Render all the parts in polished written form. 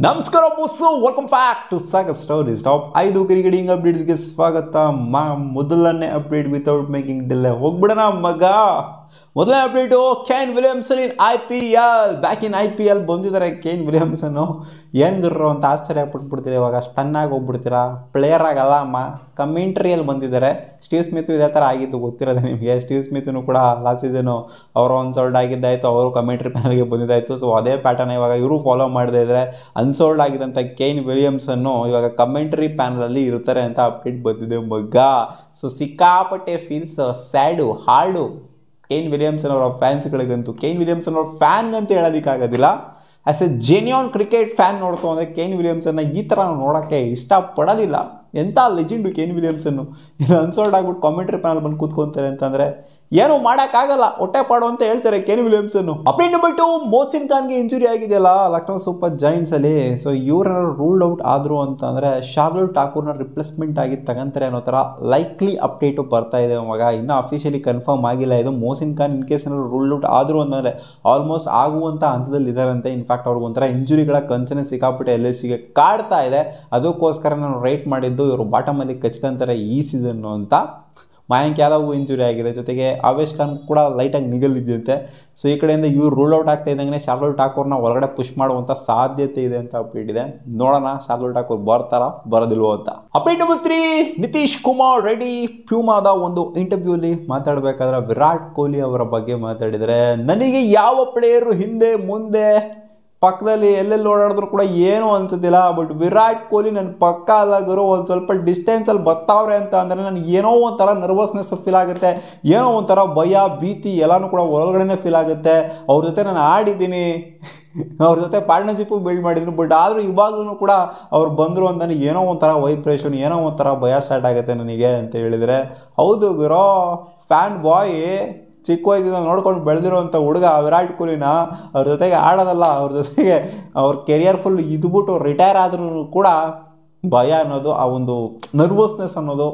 ನಮಸ್ಕಾರ boss, welcome back to Sagar stories. Top 5 cricketing ಅಪ್ಡೇಟ್ಸ್ಗೆ ಸ್ವಾಗತ. ಮೊದಲನೇ ಅಪ್ಡೇಟ್ ವಿತೌಟ್ ಮೇಕಿಂಗ್ ಡಿಲೇ ಹೋಗ್ಬಿಡೋಣ ಮಗ. ಮೊದಲನೇ update Kane Williamson in IPL. Back in IPL ಬಂದಿದ್ದಾರೆ ಕೇನ್ ವಿಲಿಯಮ್ಸನ್ನು. ಏನು ಗುರ್ರು ಅಂತ ಆಶ್ಚರ್ಯ ಪಟ್ಬಿಡ್ತೀರಾ, ಇವಾಗ ಸ್ಟನ್ನಾಗಿ ಹೋಗ್ಬಿಡ್ತೀರಾ. ಪ್ಲೇಯರ್ ಆಗಲ್ಲ ಅಮ್ಮ, ಕಮೆಂಟ್ರಿಯಲ್ಲಿ ಬಂದಿದ್ದಾರೆ. ಸ್ಟೀವ್ ಸ್ಮಿತ್ ಇದೇ ಥರ ಆಗಿದ್ದು ಗೊತ್ತಿರೋದು ನಿಮಗೆ. ಸ್ಟೀವ್ ಸ್ಮಿತ್ನು ಕೂಡ ಲಾಸ್ಟ್ ಸೀಸನು ಅವರು ಅನ್ಸೋಲ್ಡ್ ಆಗಿದ್ದಾಯಿತು, ಅವರು ಕಮೆಂಟ್ರಿ ಪ್ಯಾನಲ್ಗೆ ಬಂದಿದ್ದಾಯಿತು. ಸೊ ಅದೇ ಪ್ಯಾಟರ್ನ್ ಇವಾಗ ಇವರು ಫಾಲೋ ಮಾಡದೇ ಇದ್ದರೆ ಅನ್ಸೋಲ್ಡ್ ಆಗಿದ್ದಂಥ ಕೇನ್ ವಿಲಿಯಮ್ಸನ್ನು ಇವಾಗ ಕಮೆಂಟ್ರಿ ಪ್ಯಾನಲಲ್ಲಿ ಇರ್ತಾರೆ ಅಂತ ಅಪ್ಡೇಟ್ ಬಂದಿದೆ ಮಗ. ಸೊ ಸಿಕ್ಕಾಪಟ್ಟೆ ಫೀಲ್ಸ್ ಸ್ಯಾಡು ಹಾಡು ಕೇನ್ ವಿಲಿಯಮ್ಸನ್ ಅವರ ಫ್ಯಾನ್ಸ್ಗಳಿಗಂತೂ. ಕೇನ್ ವಿಲಿಯಮ್ಸನ್ ಅವ್ರ ಫ್ಯಾನ್ ಅಂತ ಹೇಳೋದಕ್ಕಾಗೋದಿಲ್ಲ, as a genuine cricket fan ನೋಡ್ತು ಅಂದರೆ ಕೇನ್ ವಿಲಿಯಮ್ಸನ್ನ ಈ ಥರ ನೋಡೋಕ್ಕೆ ಇಷ್ಟಪಡೋದಿಲ್ಲ. ಎಂಥ ಲೆಜೆಂಡು ಕೇನ್ ವಿಲಿಯಮ್ಸನ್ನು. ಇದು ಅನ್ಸೋಲ್ಡ್ ಆಗ್ಬಿಟ್ಟು ಕಾಮೆಂಟ್ರಿ ಪ್ಯಾನಲ್ ಬಂದು ಕೂತ್ಕೊತಾರೆ ಅಂತಂದರೆ ಏನೂ ಮಾಡೋಕ್ಕಾಗಲ್ಲ, ಹೊಟ್ಟೆ ಪಾಡು ಅಂತ ಹೇಳ್ತಾರೆ Kane Williamson. Update number 2, Mohsin ಖಾನ್ಗೆ ಇಂಜುರಿ ಆಗಿದೆಯಲ್ಲ ಲಕ್ನೋ ಸೂಪರ್ ಜೈಂಟ್ಸಲ್ಲಿ. ಸೊ ಇವ್ರನ್ನ ರೂಲ್ಡ್ ಔಟ್ ಆದರು ಅಂತಂದರೆ ಶಾರ್ದುಲ್ ಠಾಕೂರ್ನ ರಿಪ್ಲೇಸ್ಮೆಂಟ್ ಆಗಿ ತಗೊಂತಾರೆ ಅನ್ನೋ ಥರ ಲೈಕ್ಲಿ ಅಪ್ಡೇಟು ಬರ್ತಾ ಇದೆ ಮಗ. ಇನ್ನೂ ಅಫಿಷಿಯಲಿ ಕನ್ಫರ್ಮ್ ಆಗಿಲ್ಲ ಇದು. ಮೊಹಸಿನ್ ಖಾನ್ ಇನ್ ಕೇಸ್ ಏನಾದ್ರು ರೂಲ್ಡ್ ಔಟ್ ಆದರು ಅಂತಂದರೆ ಆಲ್ಮೋಸ್ಟ್ ಆಗುವಂಥ ಹಂತದಲ್ಲಿ ಇದ್ದಾರಂತೆ. ಇನ್ಫ್ಯಾಕ್ಟ್ ಅವ್ರಿಗೊಂಥರ ಇಂಜುರಿಗಳ ಕಂಚನೆ ಸಿಕ್ಕಾಪಟ್ಟೆ LSCಗೆ ಕಾಡ್ತಾ ಇದೆ. ಅದಕ್ಕೋಸ್ಕರ ನಾನು ರೈಟ್ ಮಾಡಿದ್ದು ಇವರು ಬಾಟಮಲ್ಲಿ ಕಚ್ಕೊಂತಾರೆ ಈ ಸೀಸನ್ನು ಅಂತ. ಮಯಾಂಕ್ ಯಾದವ್ಗೂ ಇಂಜುರಿ ಆಗಿದೆ, ಜೊತೆಗೆ ಆವೇಶ್ ಖಾನ್ ಕೂಡ ಲೈಟಾಗಿ ನಿಗಲಿದ್ದಂತೆ. ಸೊ ಈ ಕಡೆಯಿಂದ ಇವ್ರು ರೂಲ್ ಔಟ್ ಆಗ್ತಾ ಇದ್ದಂಗೆ ಶಾರ್ದುಲ್ ಠಾಕೂರ್ನ ಹೊರಗಡೆ ಪುಷ್ ಮಾಡುವಂಥ ಸಾಧ್ಯತೆ ಇದೆ ಅಂತ ಅಪ್ಡೇಟ್ ಇದೆ. ನೋಡೋಣ ಶಾರ್ದುಲ್ ಠಾಕೂರ್ ಬರ್ತಾರಾ ಬರೋದಿಲ್ವೋ ಅಂತ. ಅಪ್ಡೇಟ್ ನಂಬರ್ 3, ನಿತೀಶ್ ಕುಮಾರ್ ರೆಡ್ಡಿ ಪ್ಯೂಮಾದ ಒಂದು ಇಂಟರ್ವ್ಯೂಲಿ ಮಾತಾಡಬೇಕಾದ್ರೆ ವಿರಾಟ್ ಕೊಹ್ಲಿ ಅವರ ಬಗ್ಗೆ ಮಾತಾಡಿದರೆ, ನನಗೆ ಯಾವ ಪ್ಲೇಯರು ಹಿಂದೆ ಮುಂದೆ ಪಕ್ಕದಲ್ಲಿ ಎಲ್ಲೆಲ್ಲಿ ಓಡಾಡಿದ್ರು ಕೂಡ ಏನೂ ಅನ್ಸೋದಿಲ್ಲ, ಬಟ್ ವಿರಾಟ್ ಕೊಹ್ಲಿ ನನ್ನ ಪಕ್ಕ ಆದಾಗರು ಒಂದು ಸ್ವಲ್ಪ ಡಿಸ್ಟೆನ್ಸಲ್ಲಿ ಬರ್ತಾವ್ರೆ ಅಂತ ಅಂದರೆ ನನಗೆ ಏನೋ ಒಂಥರ ನರ್ವಸ್ನೆಸ್ ಫೀಲ್ ಆಗುತ್ತೆ, ಏನೋ ಒಂಥರ ಭಯ ಭೀತಿ ಎಲ್ಲನೂ ಕೂಡ ಒಳಗಡೆನೇ ಫೀಲ್ ಆಗುತ್ತೆ. ಅವ್ರ ಜೊತೆ ನಾನು ಆಡಿದ್ದೀನಿ, ಅವ್ರ ಜೊತೆ ಪಾರ್ಟ್ನರ್ಶಿಪ್ಪು ಬಿಲ್ಡ್ ಮಾಡಿದ್ದೀನಿ, ಬಟ್ ಆದರೂ ಇವಾಗಲೂ ಕೂಡ ಅವ್ರು ಬಂದರು ಅಂತ ನನಗೆ ಏನೋ ಒಂಥರ ವೈಬ್ರೇಷನ್, ಏನೋ ಒಂಥರ ಭಯ ಸ್ಟಾರ್ಟ್ ಆಗುತ್ತೆ ನನಗೆ ಅಂತ ಹೇಳಿದರೆ, ಹೌದು ಗುರೋ, ಫ್ಯಾನ್ ಬಾಯ್ ಚಿಕ್ಕ ವಯಸ್ಸಿಂದ ನೋಡ್ಕೊಂಡು ಬೆಳೆದಿರೋವಂಥ ಹುಡುಗ ವಿರಾಟ್ ಕೊಹ್ಲಿನ ಅವ್ರ ಜೊತೆಗೆ ಆಡೋದಲ್ಲ, ಅವ್ರ ಜೊತೆಗೆ ಅವ್ರ ಕೆರಿಯರ್ ಫುಲ್ ಇದ್ಬಿಟ್ಟು ರಿಟೈರ್ ಆದ್ರೂ ಕೂಡ ಭಯ ಅನ್ನೋದು, ಆ ಒಂದು ನರ್ವಸ್ನೆಸ್ ಅನ್ನೋದು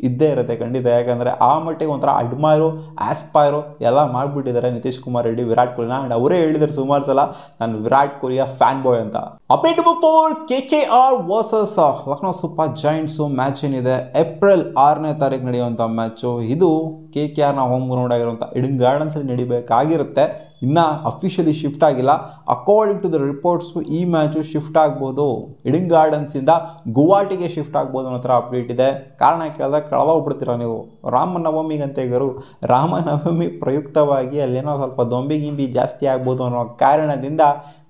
ಇದ್ದೇ ಇರುತ್ತೆ ಖಂಡಿತ. ಯಾಕಂದರೆ ಆ ಮಟ್ಟಿಗೆ ಒಂಥರ ಅಡ್ಮೈರು ಆಸ್ಪೈರು ಎಲ್ಲ ಮಾಡಿಬಿಟ್ಟಿದ್ದಾರೆ ನಿತೀಶ್ ಕುಮಾರ್ ರೆಡ್ಡಿ ವಿರಾಟ್ ಕೊಹ್ಲಿನ. ಆ್ಯಂಡ್ ಅವರೇ ಹೇಳಿದ್ದಾರೆ ಸುಮಾರು ಸಲ ನಾನು ವಿರಾಟ್ ಕೊಹ್ಲಿಯ ಫ್ಯಾನ್ ಬಾಯ್ ಅಂತ. Update number 4, KKR versus Lucknow super joints match ಏನಿದೆ ಏಪ್ರಿಲ್ 6ನೇ ತಾರೀಕು ನಡೆಯುವಂಥ ಮ್ಯಾಚು. ಇದು KKRನ ಹೋಮ್ ಗ್ರೌಂಡ್ ಆಗಿರುವಂಥ ಈಡನ್ ಗಾರ್ಡನ್ಸಲ್ಲಿ ನಡಿಬೇಕಾಗಿರುತ್ತೆ. ಇನ್ನೂ ಅಫಿಷಿಯಲಿ ಶಿಫ್ಟ್ ಆಗಿಲ್ಲ. ಅಕಾರ್ಡಿಂಗ್ ಟು ದ ರಿಪೋರ್ಟ್ಸು ಈ ಮ್ಯಾಚು ಶಿಫ್ಟ್ ಆಗ್ಬೋದು, ಈಡನ್ ಗಾರ್ಡನ್ಸಿಂದ ಗುವಾಹಟಿಗೆ ಶಿಫ್ಟ್ ಆಗ್ಬೋದು ಅನ್ನೋ ಥರ ಅಪ್ಡೇಟ್ ಇದೆ. ಕಾರಣ ಕೇಳಿದ್ರೆ ಕಳೆದೋಗ್ಬಿಡ್ತೀರ ನೀವು. ರಾಮನವಮಿಗಂತೆ ಗರು, ರಾಮನವಮಿ ಪ್ರಯುಕ್ತವಾಗಿ ಅಲ್ಲೇನೋ ಸ್ವಲ್ಪ ದೊಂಬಿ ಗಿಂಬಿ ಜಾಸ್ತಿ ಆಗ್ಬೋದು ಅನ್ನೋ ಕಾರಣದಿಂದ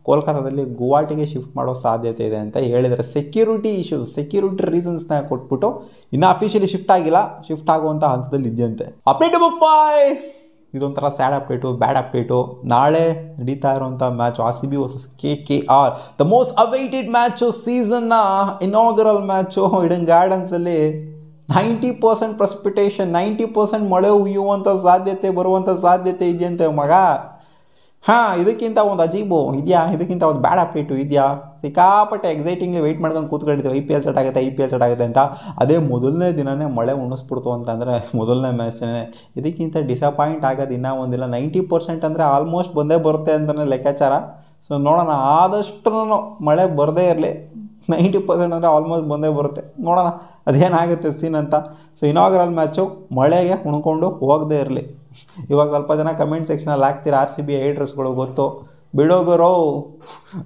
ಕೋಲ್ಕತ್ತಾದಲ್ಲಿ ಗುವಾಹಟಿಗೆ ಶಿಫ್ಟ್ ಮಾಡೋ ಸಾಧ್ಯತೆ ಇದೆ ಅಂತ ಹೇಳಿದರೆ. ಸೆಕ್ಯೂರಿಟಿ ಇಶ್ಯೂಸ್, ಸೆಕ್ಯೂರಿಟಿ ರೀಸನ್ಸ್ನ ಕೊಟ್ಬಿಟ್ಟು ಇನ್ನೂ ಅಫಿಷಿಯಲಿ ಶಿಫ್ಟ್ ಆಗಿಲ್ಲ, ಶಿಫ್ಟ್ ಆಗುವಂಥ ಹಂತದಲ್ಲಿ ಇದೆಯಂತೆ. ಅಪ್ಡೇಟ್ ನಂಬರ್ 5, ಇದೊಂಥರ ಸ್ಯಾಡ್ ಅಪ್ಡೇಟು, ಬ್ಯಾಡ್ ಅಪ್ಡೇಟು. ನಾಳೆ ನಡೀತಾ ಇರುವಂಥ match RCB versus KKR, the most awaited match ಸೀಸನ್ನ ಇನಾಗರಲ್ ಮ್ಯಾಚು. ಈಡನ್ ಗಾರ್ಡನ್ಸಲ್ಲಿ 90% ಪ್ರೆಸಿಪಿಟೇಷನ್, 90% ಮಳೆ ಹುಯ್ಯುವಂಥ ಸಾಧ್ಯತೆ ಬರುವಂಥ ಸಾಧ್ಯತೆ ಇದೆಯಂತೆ ಮಗ. ಹಾಂ, ಇದಕ್ಕಿಂತ ಒಂದು ಅಜೀಬು ಇದೆಯಾ? ಇದಕ್ಕಿಂತ ಒಂದು ಬ್ಯಾಡ್ ಅಪ್ಡೇಟು ಇದೆಯಾ? ಸಿಕ್ಕಾಪಟ್ಟೆ ಎಕ್ಸೈಟಿಂಗ್ಲಿ ವೆಯ್ಟ್ ಮಾಡ್ಕೊಂಡು ಕೂತ್ಕೊಂಡಿದ್ದೀವಿ IPL ಸೆಟ್ ಆಗುತ್ತೆ ಅಂತ. ಅದೇ ಮೊದಲನೇ ದಿನವೇ ಮಳೆ ಉಣಿಸ್ಬಿಡ್ತು ಅಂತಂದರೆ ಮೊದಲನೇ ಮ್ಯಾಚ್ನೇ. ಇದಕ್ಕಿಂತ ಡಿಸಪಾಯಿಂಟ್ ಆಗೋದು ಇನ್ನೂ ಒಂದಿಲ್ಲ. 90% ಅಂದರೆ ಆಲ್ಮೋಸ್ಟ್ ಬಂದೇ ಬರುತ್ತೆ ಅಂತಲೇ ಲೆಕ್ಕಾಚಾರ. ಸೊ ನೋಡೋಣ, ಆದಷ್ಟು ಮಳೆ ಬರದೇ ಇರಲಿ. 90% ಅಂದರೆ ಆಲ್ಮೋಸ್ಟ್ ಬಂದೇ ಬರುತ್ತೆ. ನೋಡೋಣ ಅದೇನಾಗುತ್ತೆ ಸೀನ್ ಅಂತ. ಸೊ ಇನಾಗರಲ್ ಮ್ಯಾಚು ಮಳೆಗೆ ಉಣ್ಕೊಂಡು ಹೋಗದೇ ಇರಲಿ. ಇವಾಗ ಸ್ವಲ್ಪ ಜನ ಕಮೆಂಟ್ ಸೆಕ್ಷನಲ್ಲಿ ಹಾಕ್ತೀರ RCB ಹೇಟ್ರಸ್ಗಳು, ಗೊತ್ತು ಬಿಡೋಗರು.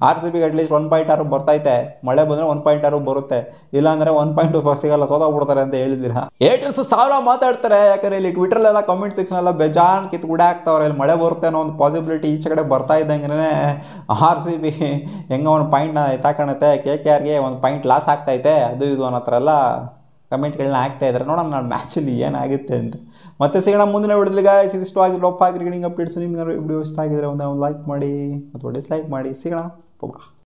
RCBಗೆ ಅಟ್ಲೀಸ್ಟ್ 1 ಪಾಯಿಂಟ್ ಆರು ಬರ್ತೈತೆ, ಮಳೆ ಬಂದರೆ 1 ಪಾಯಿಂಟ್ ಆರು ಬರುತ್ತೆ, ಇಲ್ಲಾಂದರೆ 1.2 ಸಿಗಲ್ಲ, ಸೋತೋಗ್ಬಿಡ್ತಾರೆ ಅಂತ ಹೇಳಿದ್ದೀರಾ. ಹೇಟರ್ಸ್ ಸಾವಿರ ಮಾತಾಡ್ತಾರೆ. ಯಾಕಂದರೆ ಇಲ್ಲಿ ಟ್ವಿಟರ್ಲೆಲ್ಲ ಕಮೆಂಟ್ ಸೆಕ್ಷನೆಲ್ಲ ಬೇಜಾನ್ ಕಿತ್ತು ಗುಡೆ ಆಗ್ತಾವ್ರೆ. ಇಲ್ಲಿ ಮಳೆ ಬರುತ್ತೆ ಅನ್ನೋ ಒಂದು ಪಾಸಿಬಿಲಿಟಿ ಈಚೆ ಕಡೆ ಬರ್ತಾ ಇದ್ದಂಗೆ RCB ಹೆಂಗೆ 1 ಪಾಯಿಂಟ್ನ ಎತ್ತಾಕಣತ್ತೆ, KKRಗೆ 1 ಪಾಯಿಂಟ್ ಲಾಸ್ ಆಗ್ತೈತೆ, ಅದು ಇದು ಅನ್ನೋ ಥರ ಎಲ್ಲ ಕಮೆಂಟ್ಗಳನ್ನ ಹಾಕ್ತಾ ಇದ್ದಾರೆ. ನೋಡೋಣ ನಾನು ಮ್ಯಾಚಲ್ಲಿ ಏನಾಗುತ್ತೆ ಅಂತ. ಮತ್ತೆ ಸಿಗೋಣ ಮುಂದಿನ ವಿಡಿಯೋದಲ್ಲಿ ಗಾಯ್ಸ್. ಇದಿಷ್ಟು ಆಗಿ ಟಾಪ್ 5 ಕ್ರಿಕೆಟಿಂಗ್ ಅಪ್ಡೇಟ್ಸು. ನಿಮ್ಗೆ ವಿಡಿಯೋ ಇಷ್ಟ ಆಗಿದ್ರೆ ಒಂದು ಲೈಕ್ ಮಾಡಿ ಅಥವಾ ಡಿಸ್ಲೈಕ್ ಮಾಡಿ. ಸಿಗೋಣ.